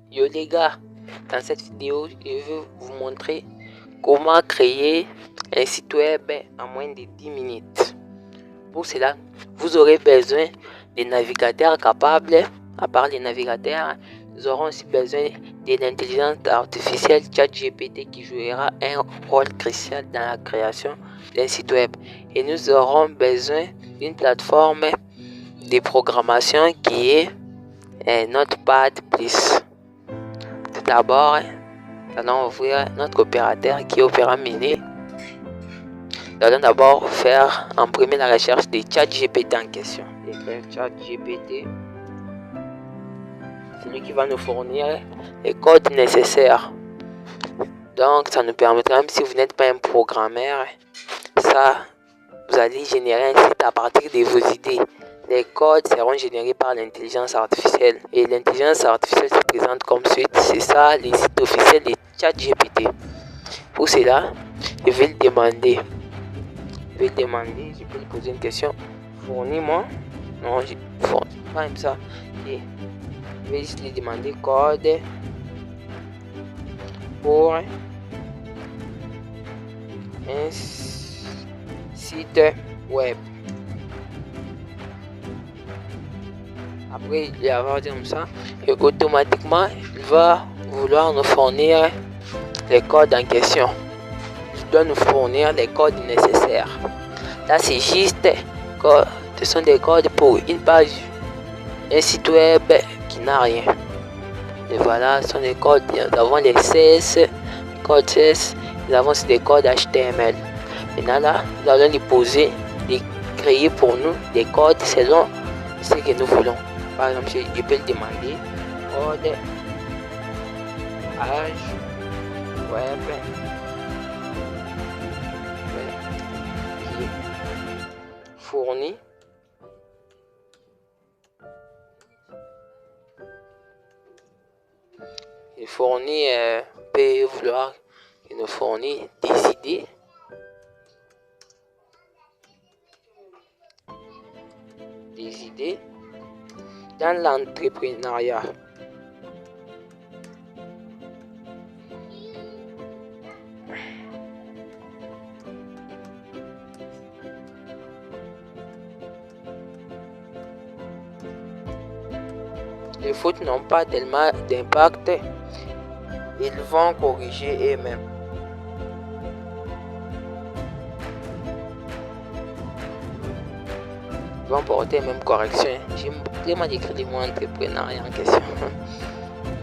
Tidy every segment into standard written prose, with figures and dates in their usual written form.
Yo les gars, dans cette vidéo, je vais vous montrer comment créer un site web en moins de 10 minutes. Pour cela, vous aurez besoin des navigateurs capables. À part les navigateurs, nous aurons aussi besoin de l'intelligence artificielle ChatGPT qui jouera un rôle crucial dans la création d'un site web. Et nous aurons besoin d'une plateforme de programmation qui est Notepad+. Tout d'abord, nous allons ouvrir notre opérateur qui est Opera Mini. Nous allons d'abord faire imprimer la recherche de ChatGPT en question. Écrire ChatGPT. C'est lui qui va nous fournir les codes nécessaires. Donc, ça nous permettra, même si vous n'êtes pas un programmeur, ça, vous allez générer un site à partir de vos idées. Les codes seront générés par l'intelligence artificielle. Et l'intelligence artificielle se présente comme suite. C'est ça, les sites officiels de ChatGPT. Pour cela, je vais le demander. Je peux lui poser une question. Fournis-moi. Non, je fournis pas comme ça. Et je vais juste lui demander code pour un site web. Après, il va dire comme ça. Et automatiquement, il va vouloir nous fournir les codes en question. Il doit nous fournir les codes nécessaires. Là, c'est juste que ce sont des codes pour une page, un site web qui n'a rien. Et voilà, ce sont des codes. Nous avons les CSS, les codes CSS, nous avons aussi des codes HTML. Maintenant, là, nous allons les poser, les créer pour nous des codes selon ce que nous voulons. Par exemple, je peux le demander code page web qui fournit peut vouloir qu'il nous fournit des idées dans l'entrepreneuriat. Les fautes n'ont pas tellement d'impact, ils vont corriger eux-mêmes. Ils vont porter même correction. J'ai vraiment écrit le mot entrepreneuriat en question.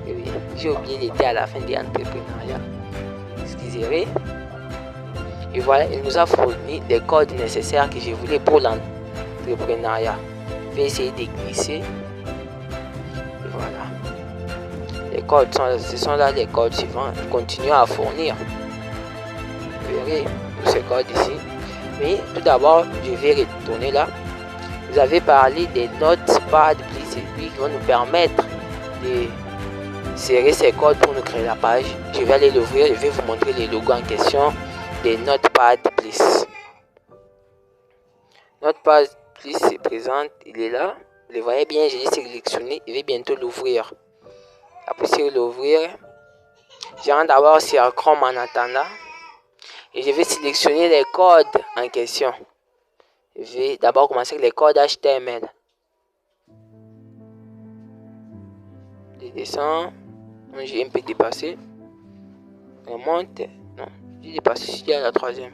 Oui, j'ai oublié l'été à la fin de l'entrepreneuriat. Excusez-moi. Et voilà, il nous a fourni les codes nécessaires que je voulais pour l'entrepreneuriat. Je vais essayer de glisser. Voilà. Les codes ce sont là les codes suivants. Continuons à fournir. Vous verrez tous ces codes ici. Mais tout d'abord, je vais retourner là. Vous avez parlé des Notepad+, c'est lui qui va nous permettre de serrer ces codes pour nous créer la page. Je vais aller l'ouvrir, je vais vous montrer les logos en question des Notepad+. Notepad+ se présente, il est là. Vous le voyez bien, je l'ai sélectionné, je vais bientôt l'ouvrir. Après sur l'ouvrir, je rentre d'abord sur Chrome en attendant. Et je vais sélectionner les codes en question. Je vais d'abord commencer avec les codes HTML. Je descends. J'ai un peu dépassé. Je monte. Non, j'ai dépassé ici à la troisième.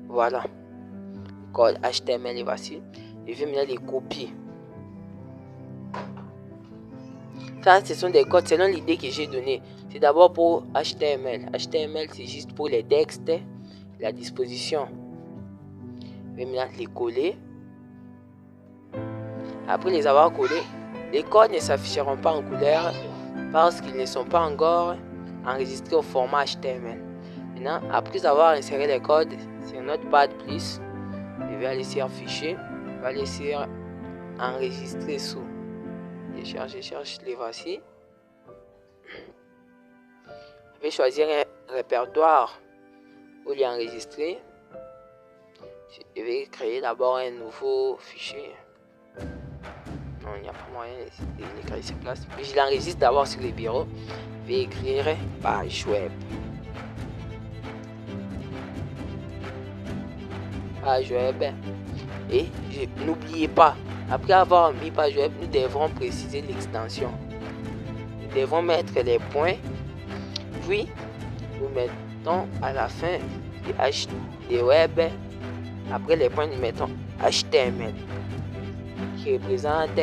Voilà. Le code HTML est voici. Je vais maintenant les copier. Ça, ce sont des codes selon l'idée que j'ai donnée. C'est d'abord pour HTML. HTML, c'est juste pour les textes, la disposition. Je vais maintenant les coller. Après les avoir collés, les codes ne s'afficheront pas en couleur parce qu'ils ne sont pas encore enregistrés au format HTML. Maintenant, après avoir inséré les codes sur Notepad+, je vais aller sur Fichier, je vais aller sur Enregistrer sous. Je cherche les voici. Je vais choisir un répertoire où les enregistrer. Je vais créer d'abord un nouveau fichier. Non, il n'y a pas moyen de créer sur place. Mais je l'enregistre d'abord sur le bureau. Je vais écrire page web. Page web. Et n'oubliez pas, après avoir mis page web, nous devrons préciser l'extension. Nous devons mettre les points. Puis, nous mettons à la fin des web. Après les points, nous mettons HTML qui représente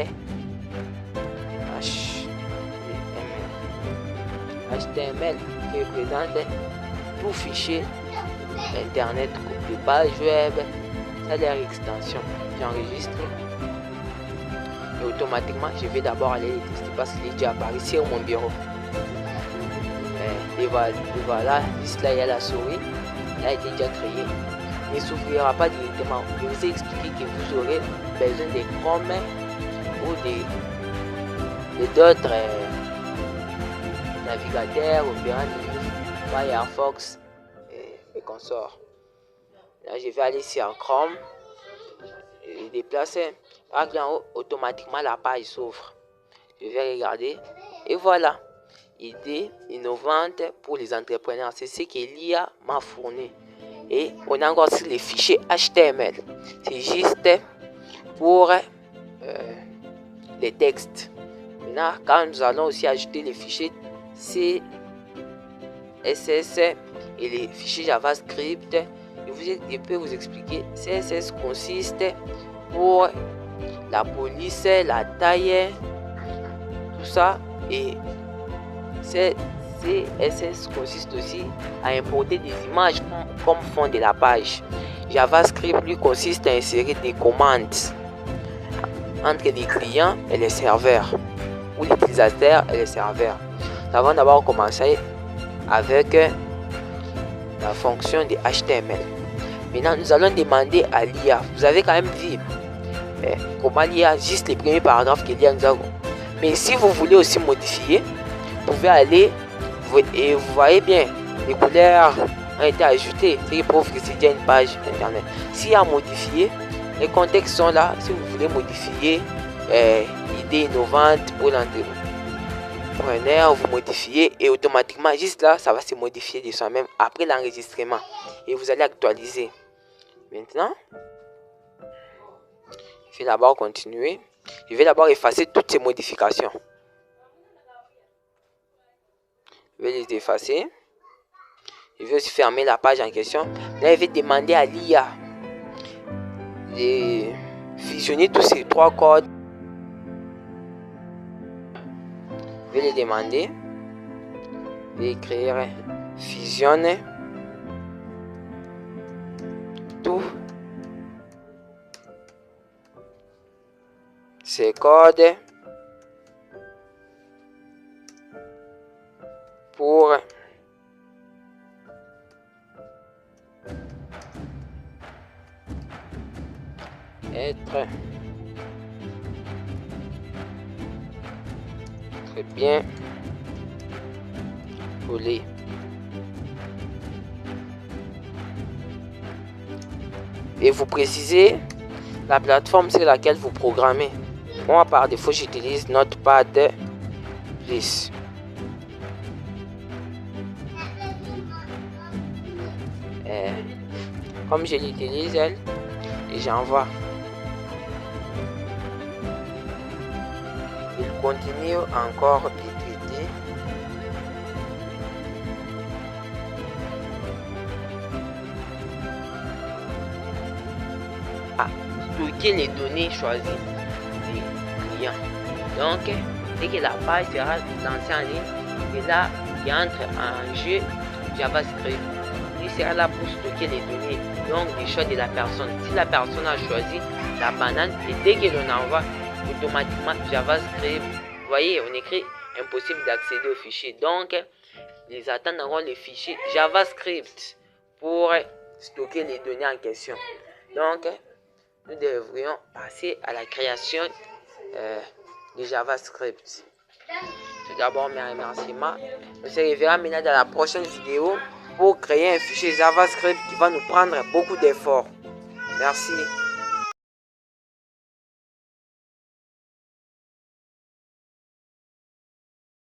HTML qui représente tout fichier internet de page web. Ça leur extension. J'enregistre et automatiquement je vais d'abord aller les tester parce qu'il est déjà apparu sur mon bureau. Et voilà, juste là il y a la souris. Elle a été déjà créée. Il ne s'ouvrira pas directement. Je vous ai expliqué que vous aurez besoin de Chrome ou d'autres navigateurs, Opera News, Firefox et consorts. Là, je vais aller sur Chrome et déplacer. En haut, automatiquement la page s'ouvre. Je vais regarder et voilà. Idée innovante pour les entrepreneurs. C'est ce que l'IA m'a fourni. Et on a encore aussi les fichiers HTML. C'est juste pour les textes. Maintenant, quand nous allons aussi ajouter les fichiers CSS et les fichiers JavaScript, je peux vous expliquer. CSS consiste pour la police, la taille, tout ça. Et CSS consiste aussi à importer des images comme fond de la page. JavaScript lui consiste à insérer des commandes entre les clients et les serveurs, ou l'utilisateur et les serveurs. Nous avons d'abord commencé avec la fonction de HTML. Maintenant, nous allons demander à l'IA. Vous avez quand même vu comment l'IA, juste les premiers paragraphes que l'IA nous a. Mais si vous voulez aussi modifier, vous pouvez aller et vous voyez bien, les couleurs ont été ajoutées. C'est prouve que c'est déjà une page internet. S'il y a modifié, les contextes sont là. Si vous voulez modifier idée innovante pour l'entrepreneur, vous modifiez et automatiquement, juste là, ça va se modifier de soi-même après l'enregistrement. Et vous allez actualiser. Maintenant, je vais d'abord continuer. Je vais d'abord effacer toutes ces modifications. Je vais les effacer. Je vais aussi fermer la page en question. Là, je vais demander à l'IA de fusionner tous ces trois codes. Je vais les demander. Je vais écrire fusionne tous ces codes pour être très bien collé. Et vous précisez la plateforme sur laquelle vous programmez. Moi, par défaut, j'utilise Notepad+. Comme je l'utilise, et j'envoie. Il continue encore de traiter. Stocker les données choisies des clients. Donc, dès que la page sera lancée en ligne, et là, il entre en jeu JavaScript. Il sera là pour stocker les données, donc les choix de la personne. Si la personne a choisi la banane, et dès que l'on envoie, automatiquement JavaScript, vous voyez, on écrit impossible d'accéder au fichier. Donc, les attendants auront les fichiers JavaScript pour stocker les données en question. Donc, nous devrions passer à la création de JavaScript. Tout d'abord, mes remerciements. On se reverra maintenant dans la prochaine vidéo pour créer un fichier JavaScript qui va nous prendre beaucoup d'efforts. Merci.